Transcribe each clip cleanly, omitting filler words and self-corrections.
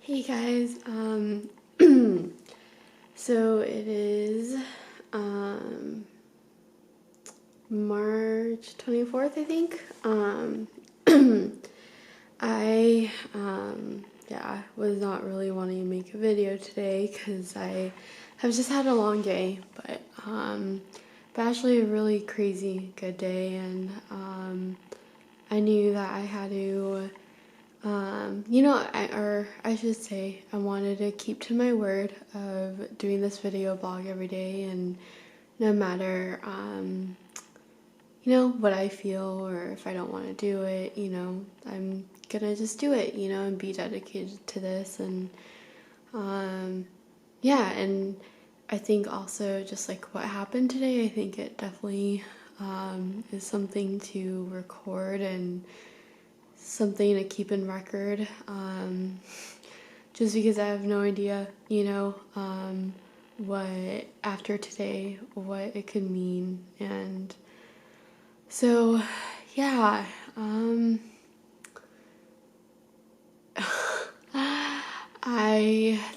Hey guys, so it is March 24th, I think. I was not really wanting to make a video today because I have just had a long day, but actually a really crazy good day, and I knew that I had to I should say I wanted to keep to my word of doing this video blog every day, and no matter, what I feel or if I don't want to do it, I'm gonna just do it, and be dedicated to this. And, and I think also just like what happened today, I think it definitely, is something to record and something to keep in record, just because I have no idea, what after today, what it could mean. And so, yeah,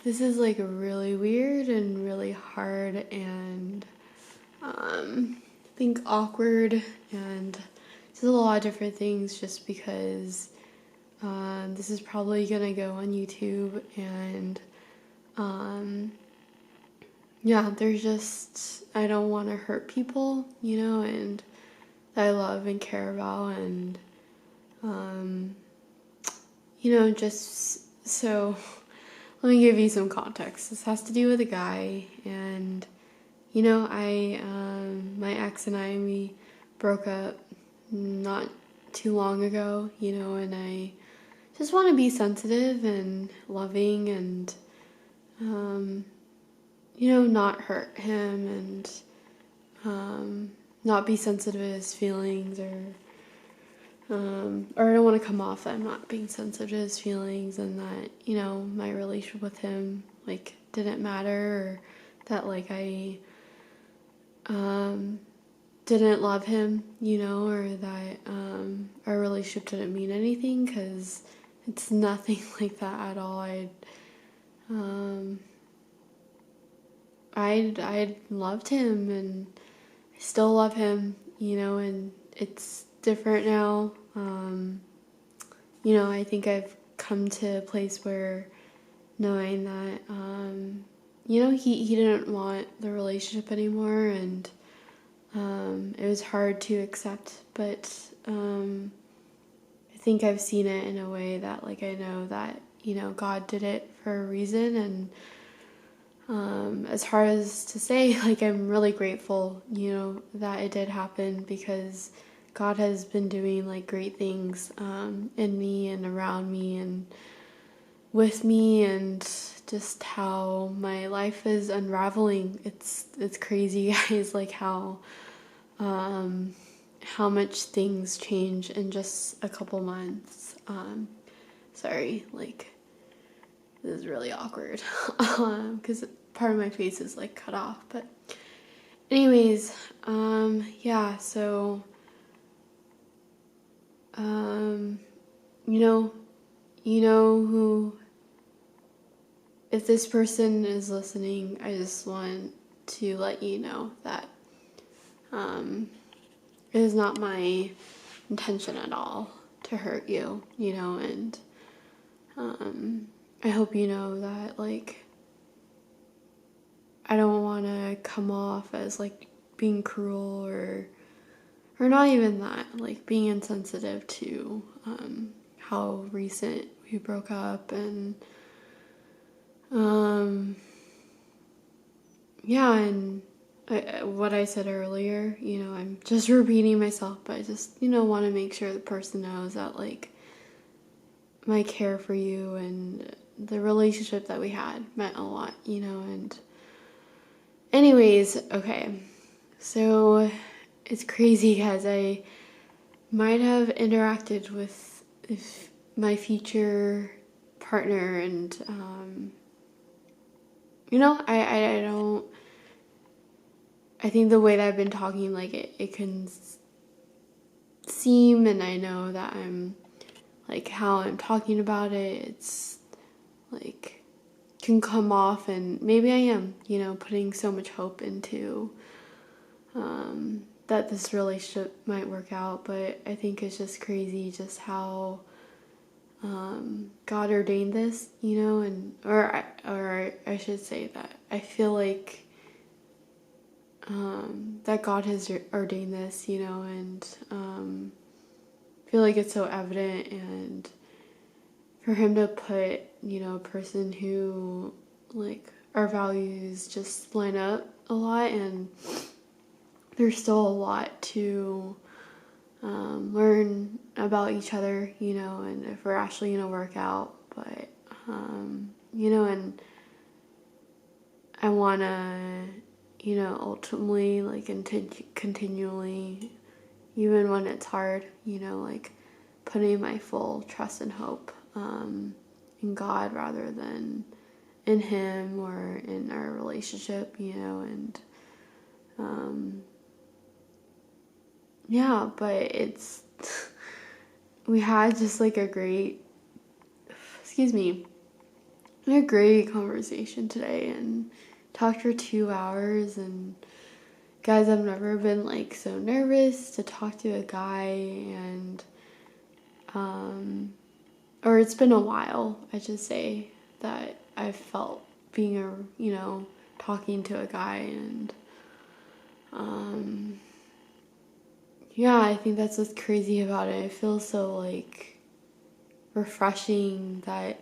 this is like really weird and really hard and, I think awkward, and just a lot of different things, just because this is probably gonna go on YouTube, and there's just, I don't want to hurt people, and that I love and care about, and just so let me give you some context. This has to do with a guy, and my ex and we broke up not too long ago, and I just want to be sensitive and loving and, not hurt him, and not be sensitive to his feelings, or I don't want to come off that I'm not being sensitive to his feelings, and that, my relationship with him, like, didn't matter, or that, like, I didn't love him, or that our relationship didn't mean anything, because it's nothing like that at all. I loved him, and I still love him, and it's different now. I think I've come to a place where knowing that, he didn't want the relationship anymore, and it was hard to accept, but I think I've seen it in a way that, like, I know that, God did it for a reason. And as hard as to say, like, I'm really grateful, that it did happen, because God has been doing, like, great things in me and around me and with me, and just how my life is unraveling. It's crazy, guys, like how much things change in just a couple months. Sorry, like, this is really awkward, because part of my face is, like, cut off. But anyways, so who, if this person is listening, I just want to let you know that it is not my intention at all to hurt you, and I hope you know that, like, I don't want to come off as, like, being cruel, or not even that, like, being insensitive to how recent we broke up. And and what I said earlier, I'm just repeating myself, but I just, want to make sure the person knows that, like, my care for you and the relationship that we had meant a lot, and anyways, okay, so it's crazy, guys. I might have interacted with my future partner, and I don't, I think the way that I've been talking, like, it can seem, and I know that I'm, like, how I'm talking about it, it's like can come off, and maybe I am, putting so much hope into that this relationship might work out, but I think it's just crazy just how God ordained this, and or I should say that I feel like that God has ordained this, and I feel like it's so evident, and for Him to put, a person who, like, our values just line up a lot, and there's still a lot to learn about each other, and if we're actually going to work out, but, and I want to, ultimately, like, continually, even when it's hard, like, putting my full trust and hope in God rather than in Him or in our relationship, and yeah, but it's we had just like a great conversation today, and talked for 2 hours, and guys, I've never been like so nervous to talk to a guy, and or it's been a while, I should say, that I've felt being talking to a guy, and yeah, I think that's what's crazy about it. It feels so like refreshing that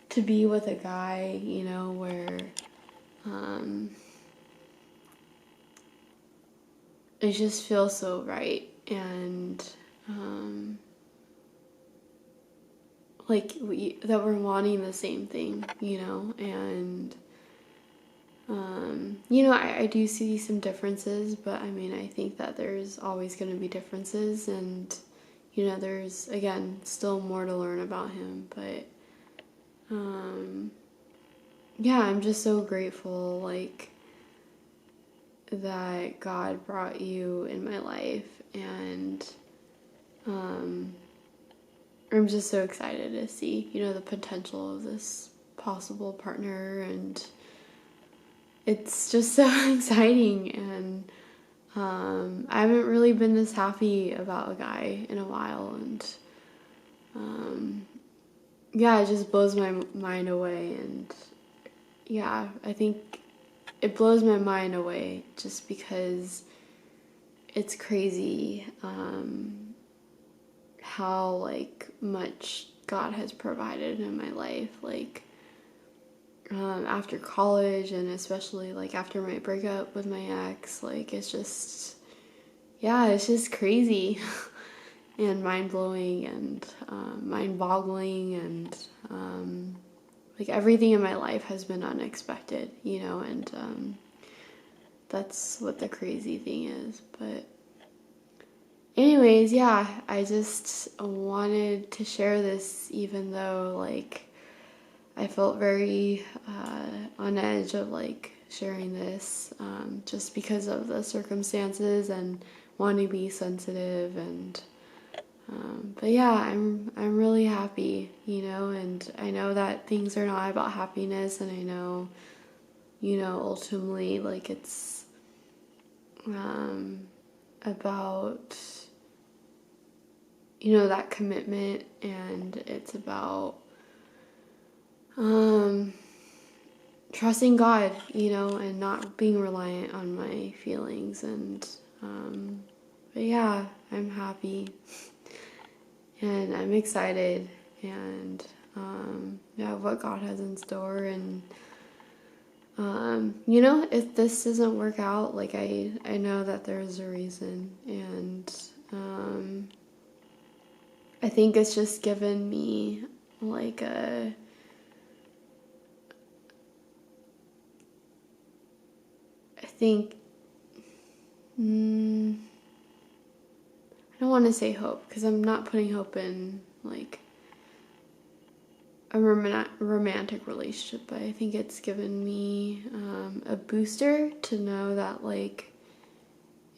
to be with a guy, where it just feels so right, and like that we're wanting the same thing, and I do see some differences, but I mean, I think that there's always going to be differences, and there's, again, still more to learn about him, but yeah, I'm just so grateful, like, that God brought you in my life, and I'm just so excited to see, the potential of this possible partner, and it's just so exciting, and I haven't really been this happy about a guy in a while, and yeah, it just blows my mind away, and yeah, I think it blows my mind away just because it's crazy how, like, much God has provided in my life, like, after college, and especially, like, after my breakup with my ex, like, it's just crazy and mind-blowing, and mind-boggling, and like, everything in my life has been unexpected, and that's what the crazy thing is. But anyways, yeah, I just wanted to share this, even though, like, I felt very on edge of, like, sharing this, just because of the circumstances and wanting to be sensitive, and but yeah, I'm really happy, and I know that things are not about happiness, and I know, ultimately, like, it's about, that commitment, and it's about trusting God, and not being reliant on my feelings, and but yeah, I'm happy, and I'm excited, and yeah, what God has in store, and if this doesn't work out, like, I know that there's a reason, and I think it's just given me, like, I think, I don't want to say hope, because I'm not putting hope in, like, a romantic relationship, but I think it's given me a booster to know that, like,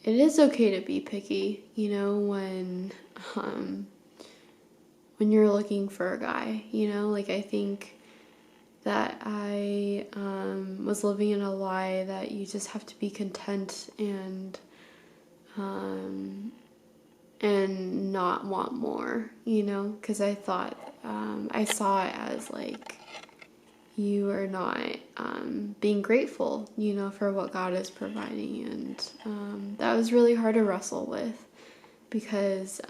it is okay to be picky, when you're looking for a guy, like, I think that I was living in a lie that you just have to be content and not want more, because I thought I saw it as like you are not being grateful, for what God is providing, and that was really hard to wrestle with because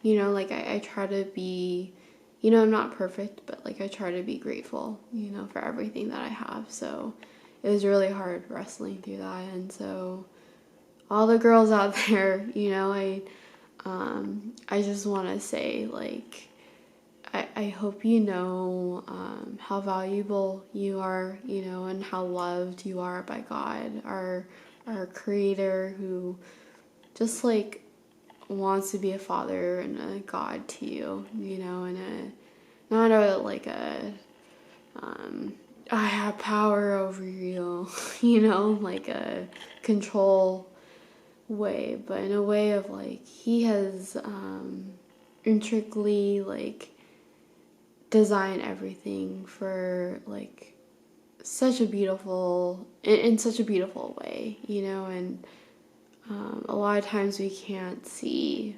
like I try to be, I'm not perfect, but like I try to be grateful, for everything that I have. So it was really hard wrestling through that. And so all the girls out there, I just want to say, like, I hope how valuable you are, and how loved you are by God, our Creator, who just like wants to be a father and a God to you, and not I have power over you, like a control way, but in a way of like he has intricately like designed everything for like such a beautiful in such a beautiful way, and a lot of times we can't see,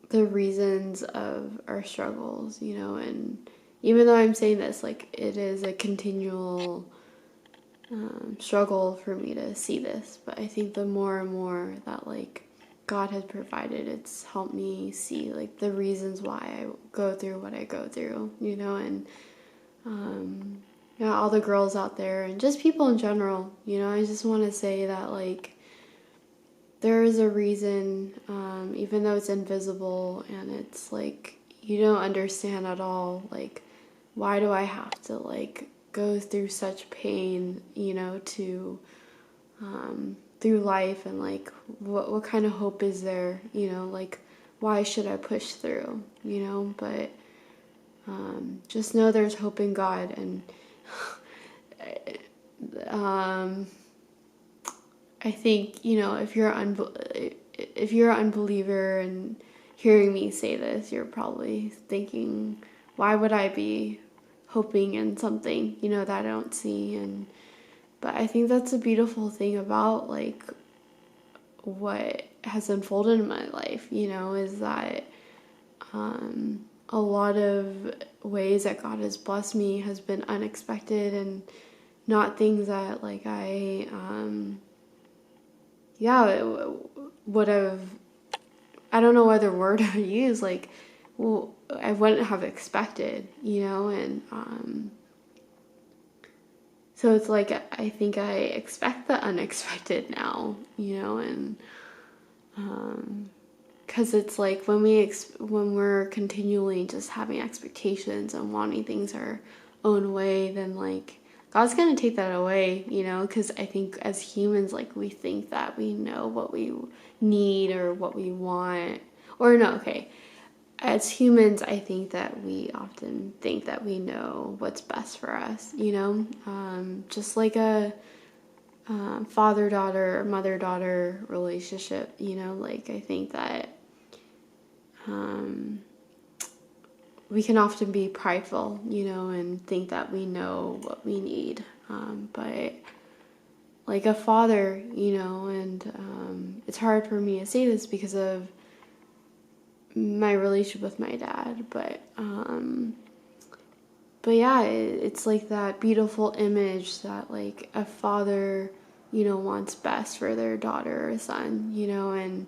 the reasons of our struggles, and even though I'm saying this, like, it is a continual struggle for me to see this, but I think the more and more that, like, God has provided, it's helped me see, like, the reasons why I go through what I go through, and all the girls out there and just people in general, I just want to say that, like, there is a reason, even though it's invisible and it's like you don't understand at all, like, why do I have to like go through such pain, to through life, and like what kind of hope is there, like why should I push through, but just know there's hope in God. And I think, if you're an unbeliever and hearing me say this, you're probably thinking, why would I be hoping in something, that I don't see? But I think that's a beautiful thing about like what has unfolded in my life, is that a lot of ways that God has blessed me has been unexpected and not things that like I would have, I don't know what other word I would use, like, well, I wouldn't have expected, and so it's like I think I expect the unexpected now, and because it's like when we're continually just having expectations and wanting things our own way, then like God's gonna take that away, because I think as humans, like, we think that we know what we need or what we want, or no, okay. As humans, I think that we often think that we know what's best for us, just like a father-daughter or mother-daughter relationship, like I think that we can often be prideful, and think that we know what we need. But like a father, and it's hard for me to say this because of my relationship with my dad, but yeah, it's like that beautiful image that like a father, wants best for their daughter or son, and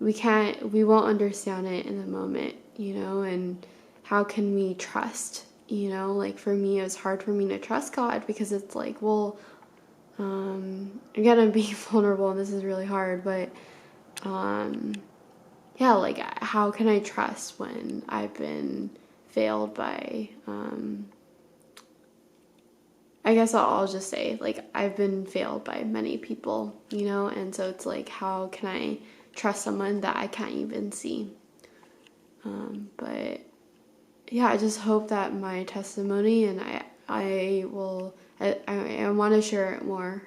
we won't understand it in the moment, and how can we trust, like for me, it was hard for me to trust God because it's like, well, again, I'm being vulnerable and this is really hard, but yeah, like how can I trust when I've been failed by, I guess I'll just say, like, I've been failed by many people, and so it's like, how can I trust someone that I can't even see? But yeah, I just hope that my testimony, and I want to share it more.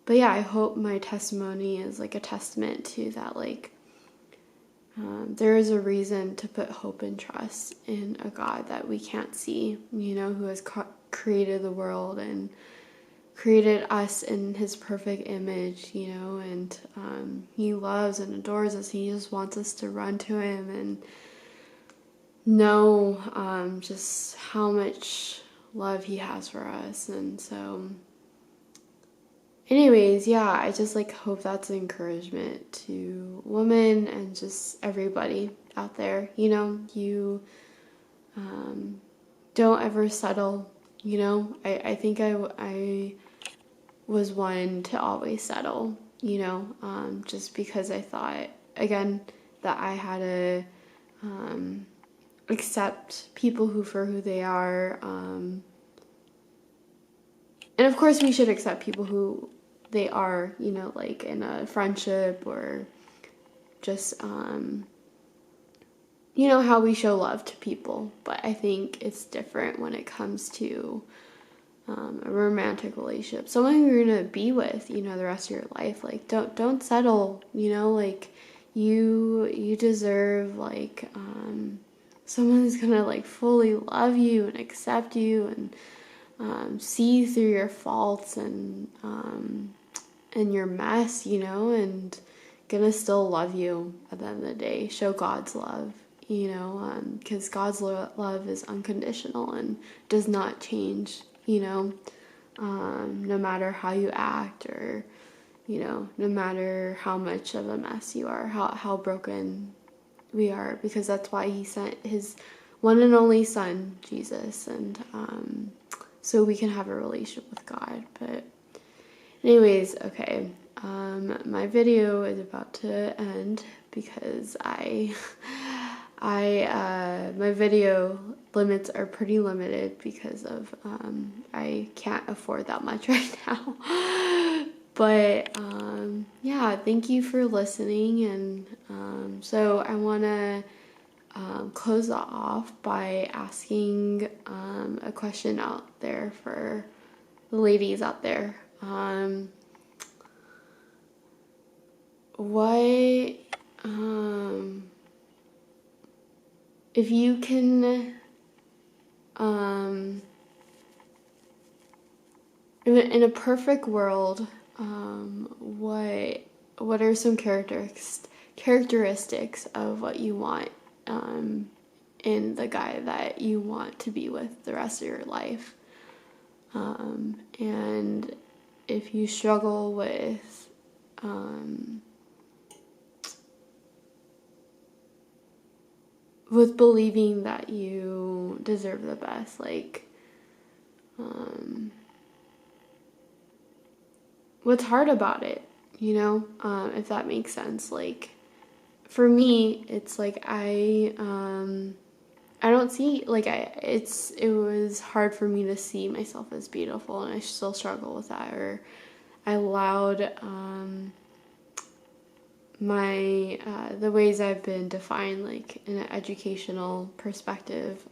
But yeah, I hope my testimony is like a testament to that, like, there is a reason to put hope and trust in a God that we can't see, you know, who has created the world and created us in his perfect image, you know, and he loves and adores us. He just wants us to run to him and know just how much love he has for us. And so anyways, yeah, I just like hope that's an encouragement to women and just everybody out there. You know, you don't ever settle. You know, I think I was one to always settle, you know, just because I thought, again, that I had to accept people for who they are. And of course we should accept people who they are, you know, like in a friendship or just, you know, how we show love to people. But I think it's different when it comes to a romantic relationship, someone who you're gonna be with, you know, the rest of your life. Like, don't settle, you know, like you deserve like someone who's gonna like fully love you and accept you and see through your faults and your mess, you know, and gonna still love you at the end of the day. Show God's love, you know, because God's love is unconditional and does not change, you know, no matter how you act or, you know, no matter how much of a mess you are, how broken we are, because that's why he sent his one and only son, Jesus, and so we can have a relationship with God. But anyways, okay, my video is about to end because my video limits are pretty limited because of I can't afford that much right now. But yeah, thank you for listening, and so I want to close that off by asking a question out there for the ladies out there. What if you can in a perfect world, what are some characteristics of what you want in the guy that you want to be with the rest of your life? And if you struggle with believing that you deserve the best, like what's hard about it, you know, if that makes sense. Like for me, it's like I don't see, like it was hard for me to see myself as beautiful, and I still struggle with that. Or I allowed my the ways I've been defined, like in an educational perspective,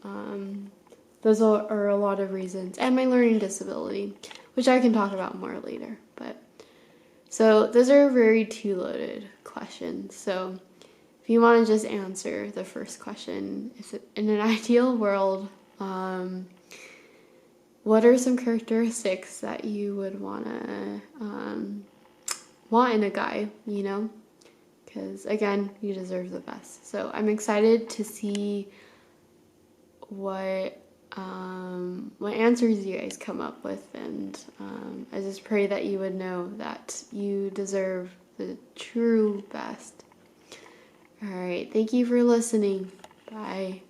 those are a lot of reasons, and my learning disability, which I can talk about more later. But so those are very two loaded questions. So if you want to just answer the first question, is it in an ideal world, what are some characteristics that you would want in a guy, you know? Because again, you deserve the best. So I'm excited to see what answers you guys come up with, and I just pray that you would know that you deserve the true best. All right, thank you for listening. Bye.